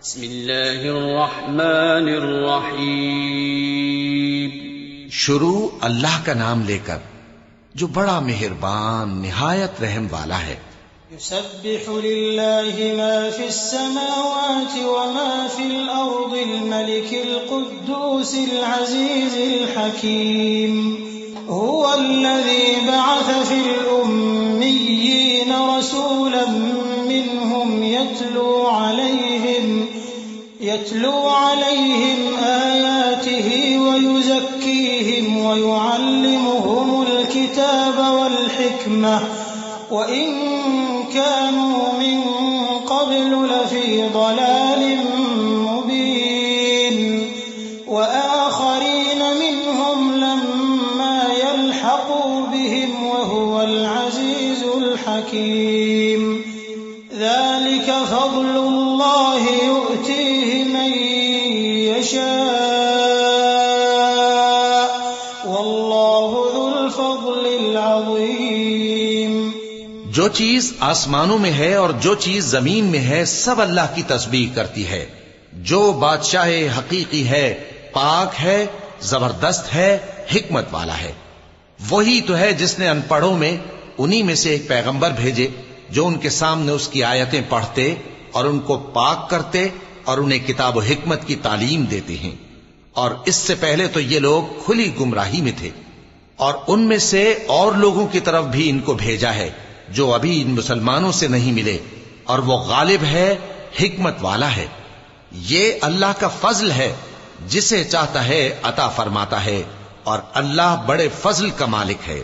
بسم اللہ الرحمن الرحیم. شروع اللہ کا نام لے کر جو بڑا مہربان نہایت رحم والا ہے. يسبح لله ما في السماوات وما في الأرض الملك القدوس العزيز الحكيم هو الذي بعث في الأميين رسولا منهم يتلو عليهم آياته ويزكيهم ويعلمهم الكتاب والحكمة وإن كانوا من قبل لفي ضلال مبين وآخرين منهم لما يلحقوا بهم وهو العزيز الحكيم. ذلك فضل الله يؤتيه من يشاء والله ذو الفضل العظيم. جو چیز آسمانوں میں ہے اور جو چیز زمین میں ہے سب اللہ کی تسبیح کرتی ہے. جو بادشاہ حقیقی ہے، پاک ہے، زبردست ہے، حکمت والا ہے. وہی تو ہے جس نے ان پڑھوں میں انہی میں سے ایک پیغمبر بھیجے جو ان کے سامنے اس کی آیتیں پڑھتے اور ان کو پاک کرتے اور انہیں کتاب و حکمت کی تعلیم دیتے ہیں. اور اس سے پہلے تو یہ لوگ کھلی گمراہی میں تھے، اور ان میں سے اور لوگوں کی طرف بھی ان کو بھیجا ہے جو ابھی ان مسلمانوں سے نہیں ملے، اور وہ غالب ہے، حکمت والا ہے. یہ اللہ کا فضل ہے، جسے چاہتا ہے عطا فرماتا ہے، اور اللہ بڑے فضل کا مالک ہے.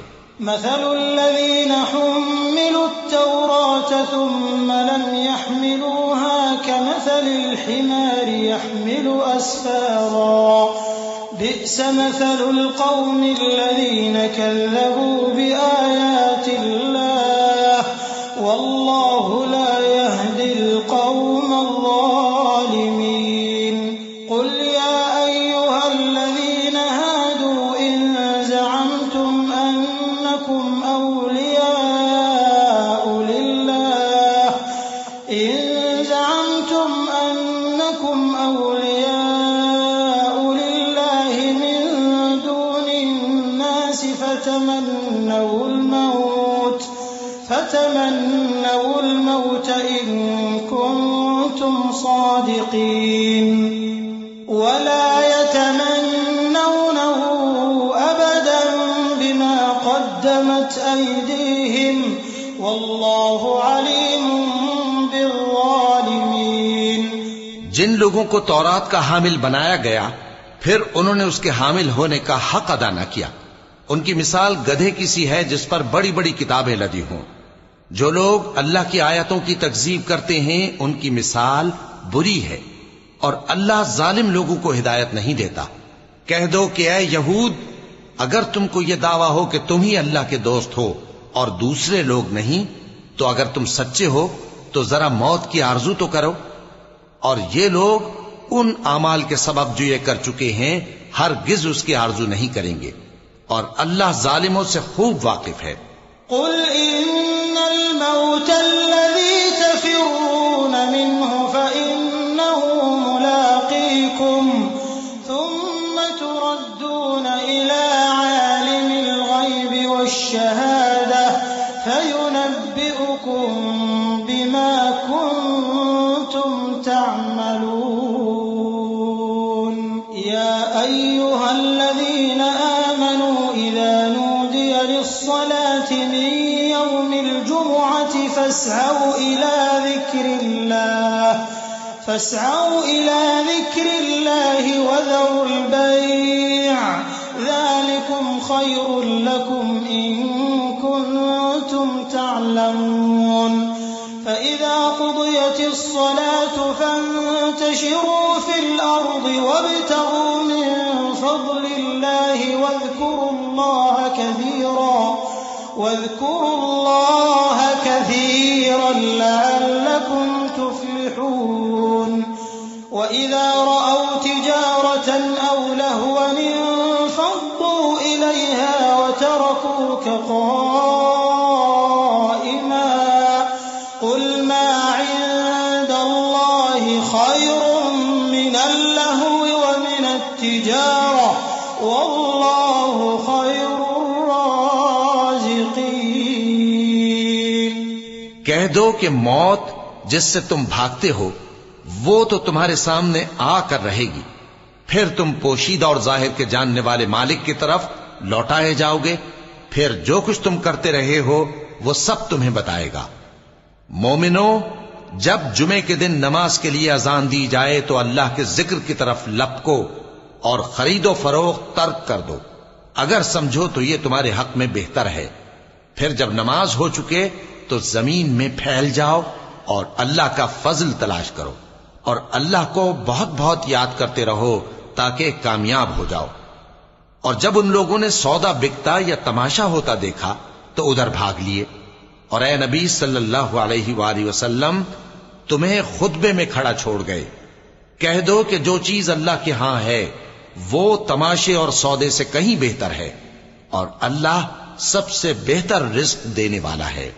مثل الذين حملوا التوراة ثم لم يحملوها كمثل الحمار يحمل أسفارا بئس مثل القوم الذين كذبوا بآيات الله والله لا يهدي القوم الظالمين. قل يا أيها الذين هادوا إن زعمتم أنكم أولياء لله من دون الناس فتمنوا الموت إن كنتم صادقين ولا يتمنونه أبدا بما قدمت أيديهم والله عليم بالظالمين. جن لوگوں کو تورات کا حامل بنایا گیا پھر انہوں نے اس کے حامل ہونے کا حق ادا نہ کیا، ان کی مثال گدھے کی سی ہے جس پر بڑی بڑی کتابیں لدی ہوں. جو لوگ اللہ کی آیتوں کی تکذیب کرتے ہیں ان کی مثال بری ہے، اور اللہ ظالم لوگوں کو ہدایت نہیں دیتا. کہہ دو کہ اے یہود، اگر تم کو یہ دعویٰ ہو کہ تم ہی اللہ کے دوست ہو اور دوسرے لوگ نہیں، تو اگر تم سچے ہو تو ذرا موت کی آرزو تو کرو. اور یہ لوگ ان اعمال کے سبب جو یہ کر چکے ہیں ہرگز اس کی آرزو نہیں کریں گے، اور اللہ ظالموں سے خوب واقف ہے. قل إن الموت الذي تفرون منه فإنه ملاقيكم ثم تردون إلى عالم الغيب والشهادة فينبئكم بما كنتم تعملون. يا أيها الذين آمنوا إذا نودي للصلاة من يوم الجمعة فاسعوا إلى ذكر الله وذروا البيع ذلكم خير لكم إن كنتم تعلمون. فإذا قضيت الصلاة فانتشروا في الأرض وابتغوا من فضل الله واذكروا الله كثيرا لعلكم تفلحون. وإذا رأوا تجارة أو لهوا انفضوا إليها وتركوك قائما قل ما عند الله خير خير من اللهو ومن التجارة والله خير الرازقين۔ کہہ دو کہ موت جس سے تم بھاگتے ہو وہ تو تمہارے سامنے آ کر رہے گی، پھر تم پوشیدہ اور ظاہر کے جاننے والے مالک کی طرف لوٹائے جاؤ گے، پھر جو کچھ تم کرتے رہے ہو وہ سب تمہیں بتائے گا۔ مومنو، جب جمعے کے دن نماز کے لیے اذان دی جائے تو اللہ کے ذکر کی طرف لپکو اور خرید و فروخت ترک کر دو، اگر سمجھو تو یہ تمہارے حق میں بہتر ہے۔ پھر جب نماز ہو چکے تو زمین میں پھیل جاؤ اور اللہ کا فضل تلاش کرو، اور اللہ کو بہت بہت یاد کرتے رہو تاکہ کامیاب ہو جاؤ۔ اور جب ان لوگوں نے سودا بکتا یا تماشا ہوتا دیکھا تو ادھر بھاگ لیے، اور اے نبی صلی اللہ علیہ وآلہ وسلم تمہیں خطبے میں کھڑا چھوڑ گئے۔ کہہ دو کہ جو چیز اللہ کے ہاں ہے وہ تماشے اور سودے سے کہیں بہتر ہے، اور اللہ سب سے بہتر رزق دینے والا ہے۔